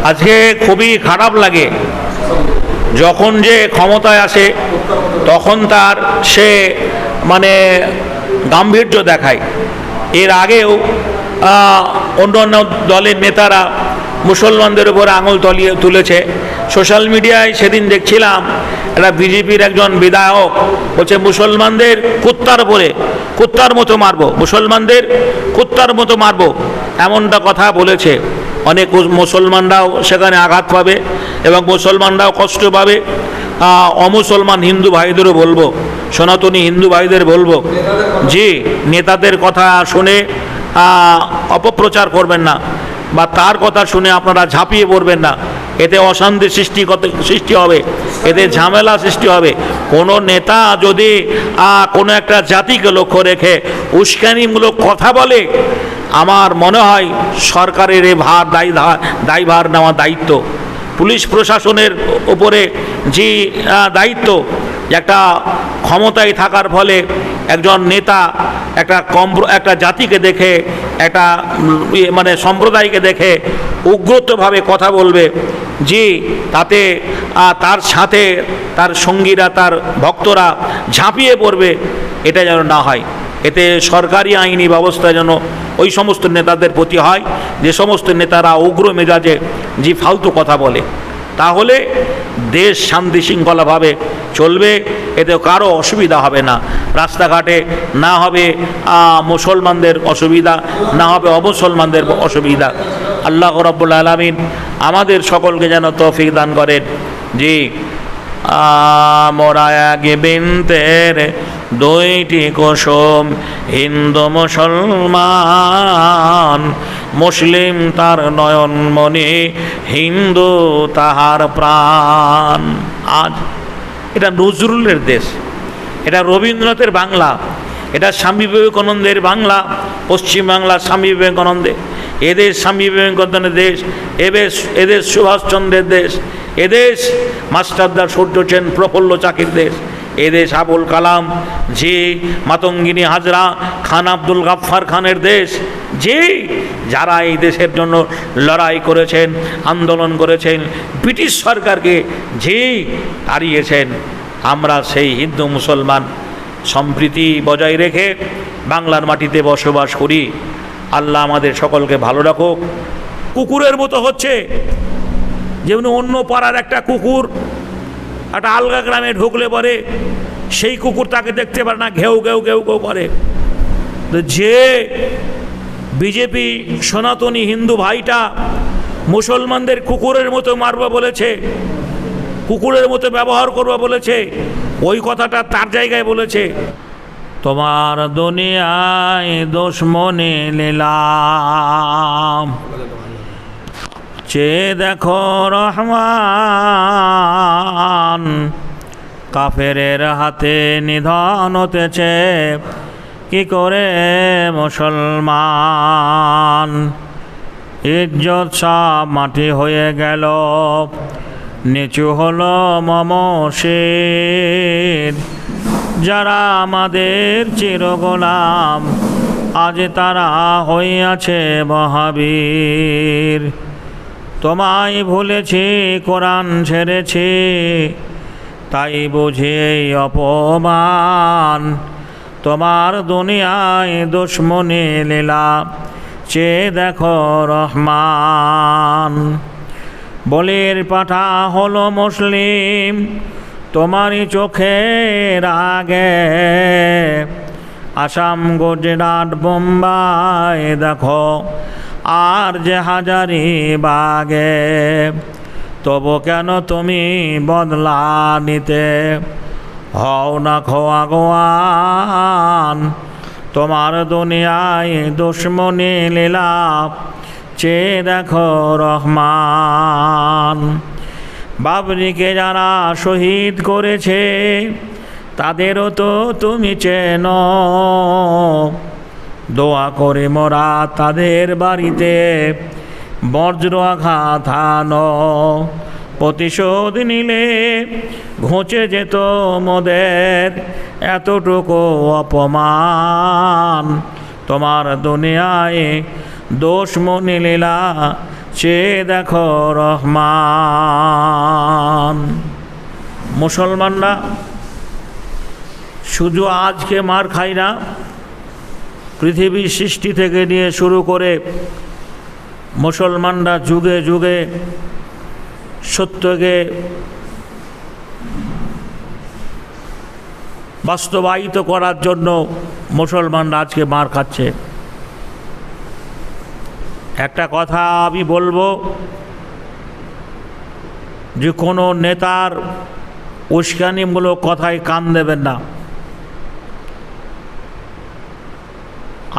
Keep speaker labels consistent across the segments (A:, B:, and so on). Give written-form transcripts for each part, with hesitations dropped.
A: আজকে খুবই খারাপ লাগে যখন যে ক্ষমতায় আসে তখন তার সে মানে গাম্ভীর্য দেখায়। এর আগেও অন্য অন্য দলের নেতারা মুসলমানদের উপর আঙুল তুলেছে। সোশ্যাল মিডিয়ায় সেদিন দেখছিলাম একটা বিজেপির একজন বিধায়ক বলছে মুসলমানদের কুত্তার মতো মারবো, মুসলমানদের কুত্তার মতো মারবো, এমনটা কথা বলেছে। অনেক মুসলমানরাও সেখানে আঘাত পাবে এবং মুসলমানরাও কষ্ট পাবে। অমুসলমান হিন্দু ভাইদেরও বলবো, সনাতনী হিন্দু ভাইদের বলবো, জি নেতাদের কথা শুনে অপপ্রচার করবেন না বা তার কথা শুনে আপনারা ঝাঁপিয়ে পড়বেন না। এতে অশান্তি সৃষ্টি হবে, এতে ঝামেলা সৃষ্টি হবে। কোনো নেতা যদি কোনো একটা জাতিকে লক্ষ্য রেখে উস্কানিমূলক কথা বলে, আমার মনে হয় সরকারের এ দায়ভার নেওয়া দায়িত্ব, পুলিশ প্রশাসনের উপরে যে দায়িত্ব, একটা ক্ষমতায় থাকার ফলে একজন নেতা একটা জাতিকে দেখে, একটা মানে সম্প্রদায়কে দেখে উগ্রতভাবে কথা বলবে, যে তাতে তার সাথে তার সঙ্গীরা, তার ভক্তরা ঝাঁপিয়ে পড়বে, এটা যেন না হয়। এতে সরকারি আইনি ব্যবস্থা যেন ওই সমস্ত নেতাদের প্রতি হয় যে সমস্ত নেতারা উগ্র মেজাজে যে ফালতু কথা বলে, তাহলে দেশ শান্তি শৃঙ্খলাভাবে চলবে, এতে কারো অসুবিধা হবে না। রাস্তাঘাটে না হবে মুসলমানদের অসুবিধা, না হবে অমুসলমানদের অসুবিধা। আল্লাহ রাব্বুল আলামিন আমাদের সকলকে যেন তৌফিক দান করেন। জি মোরা আগে বিনতের দুইটি কুসুম, হিন্দু মুসলমান, মুসলিম তার নয়নমণি, হিন্দু তাহার প্রাণ। আজ এটা নজরুলের দেশ, এটা রবীন্দ্রনাথের বাংলা, এটা স্বামী বিবেকানন্দের বাংলা, পশ্চিমবাংলা স্বামী বিবেকানন্দের, এদেশ স্বামী বিবেকানন্দের দেশ, এদেশ সুভাষচন্দ্রের দেশ, এদেশ মাস্টারদা সূর্য সেন প্রফুল্ল চাকির দেশ, এদেশ আবুল কালাম, যে মাতঙ্গিনী হাজরা, খান আব্দুল গাফফার খানের দেশ, যে যারা এই দেশের জন্য লড়াই করেছেন, আন্দোলন করেছেন, ব্রিটিশ সরকারকে যে হারিয়েছেন। আমরা সেই হিন্দু মুসলমান সম্প্রীতি বজায় রেখে বাংলার মাটিতে বসবাস করি। আল্লাহ আমাদের সকলকে ভালো রাখুক। কুকুরের মতো হচ্ছে, যেমনি অন্য পাড়ার একটা কুকুর একটা আলগা গ্রামে ঢুকলে পরে সেই কুকুর তাকে দেখতে পারে না, ঘেউ ঘেউ ঘেউ ঘেউ করে। তো যে বিজেপি সনাতনী হিন্দু ভাইটা মুসলমানদের কুকুরের মতো মারবা বলেছে, কুকুরের মতো ব্যবহার করবা বলেছে, ওই কথাটা তার জায়গায় বলেছে। তোমার দুনিয়ায় দুশ্মনে নিলাম, চেয়ে দেখো রহমান, কাফেরের হাতে নিধন হতেছে কি করে মুসলমান। ইজ্জত সব মাটি হয়ে গেল, নিচু হলো মমশির, যারা আমাদের চিরগোলাম আজ তারা হইয়াছে মহাবীর। তোমায় ভুলেছি, কোরআন ছেড়েছি, তাই বুঝি এই অপমান। তোমার দুনিয়ায় দুশ্মনী লীলা, চেয়ে দেখো রহমান। বলির পাঠা হলো মুসলিম তোমারই চোখের আগে, আসাম গুজরাট বোম্বাই দেখো আর যে হাজারি বাগে। তবু কেন তুমি বদলা নিতে হও না খোয়া গোয়ান। তোমার দুনিয়ায় দুশ্মনী লীলা, চেয়ে দেখো রহমান। বাবরিকে যারা শহীদ করেছে তাদেরও তো তুমি চেনো, দোয়া করে মোরা তাদের বাড়িতে বজ্র আঘাত হানো। প্রতিশোধ নিলে ঘুচে যেত মোদের এতটুকু অপমান। তোমার দুনিয়ায় দুশ্মনী লীলা, চেয়ে দেখো রহমান। মুসলমানরা শুধু আজকে মার খায় না, পৃথিবীর সৃষ্টি থেকে নিয়ে শুরু করে মুসলমানরা যুগে যুগে সত্যকে বাস্তবায়িত করার জন্য মুসলমানরা আজকে মার খাচ্ছে। একটা কথা আমি বলবো যে কোনো নেতার উস্কানিমূলক কথায় কান দেবেন না।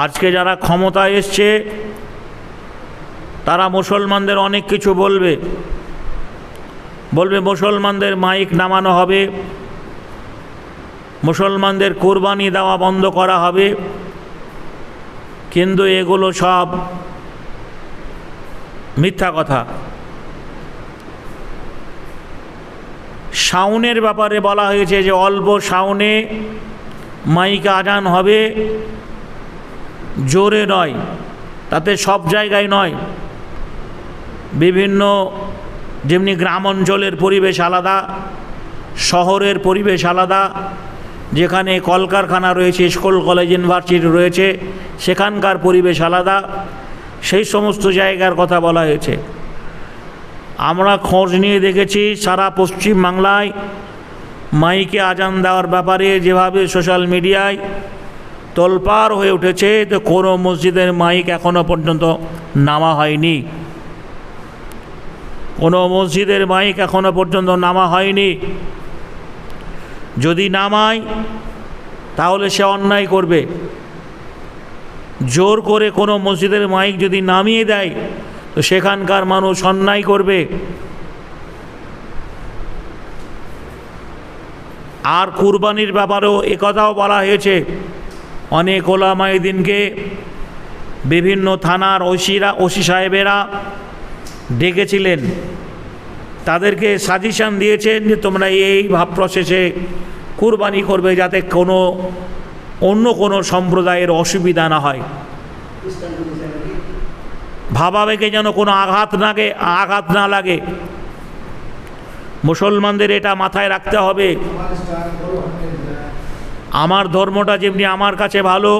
A: আজকে যারা ক্ষমতায় এসছে তারা মুসলমানদের অনেক কিছু বলবে, মুসলমানদের মাইক নামানো হবে, মুসলমানদের কুরবানি দেওয়া বন্ধ করা হবে, কিন্তু এগুলো সব মিথ্যা কথা। শাওনের ব্যাপারে বলা হয়েছে যে অল্প শাওনে মাইকে আজান হবে, জোরে নয়, তাতে সব জায়গায় নয়। বিভিন্ন যেমনি গ্রাম অঞ্চলের পরিবেশ আলাদা, শহরের পরিবেশ আলাদা, যেখানে কলকারখানা রয়েছে, স্কুল কলেজ ইউনিভার্সিটি রয়েছে, সেখানকার পরিবেশ আলাদা, সেই সমস্ত জায়গার কথা বলা হয়েছে। আমরা খোঁজ নিয়ে দেখেছি সারা পশ্চিম বাংলায় মাইকে আজান দেওয়ার ব্যাপারে যেভাবে সোশ্যাল মিডিয়ায় তোলপাড় হয়ে উঠেছে, তো কোনো মসজিদের মাইক এখনও পর্যন্ত নামা হয়নি, কোনো মসজিদের মাইক এখনও পর্যন্ত নামা হয়নি। যদি নামায় তাহলে সে অন্যায় করবে। জোর করে কোনো মসজিদের মাইক যদি নামিয়ে দেয় তো সেখানকার মানুষ অন্যায় করবে। আর কুরবানির ব্যাপারেও একথাও বলা হয়েছে, অনেক ওলামায়ে দিনকে বিভিন্ন থানার ওসি সাহেবেরা ডেকেছিলেন, তাদেরকে সাজেশন দিয়েছেন যে তোমরা এই ভাব প্রসেসে কুরবানি করবে যাতে অন্য কোনো সম্প্রদায়ের অসুবিধা না হয়, ভাবাবেগে যেন কোনো আঘাত না লাগে। মুসলমানদের এটা মাথায় রাখতে হবে। আমার ধর্মটা যেমনি আমার কাছে ভালো,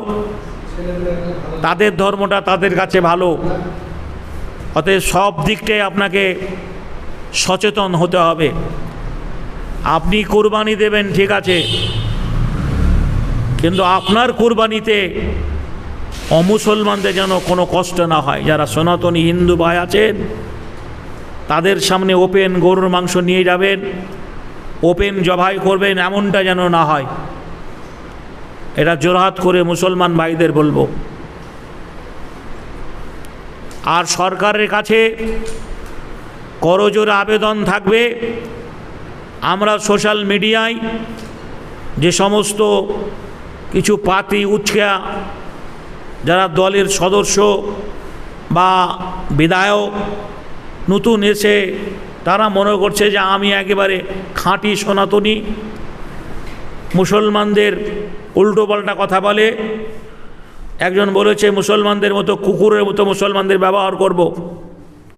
A: তাদের ধর্মটা তাদের কাছে ভালো। অতএব সব দিকটাই আপনাকে সচেতন হতে হবে। আপনি কুরবানি দেবেন ঠিক আছে, কিন্তু আপনার কুরবানিতে অমুসলমানদের যেন কোনো কষ্ট না হয়। যারা সনাতনী হিন্দু ভাই আছেন তাদের সামনে ওপেন গরুর মাংস নিয়ে যাবেন, ওপেন জবাই করবেন, এমনটা যেন না হয়। এটা জোরহাত করে মুসলমান ভাইদের বলবো। আর সরকারের কাছে করজোড়ে আবেদন থাকবে, আমরা সোশ্যাল মিডিয়ায় যে সমস্ত কিছু পাতি উৎখা যারা দলের সদস্য বা বিধায়ক নতুন এসে তারা মনে করছে যে আমি একেবারে খাঁটি সনাতনী, মুসলমানদের উল্টোপাল্টা কথা বলে। একজন বলেছে মুসলমানদের মতো কুকুরের মতো মুসলমানদের ব্যবহার করব।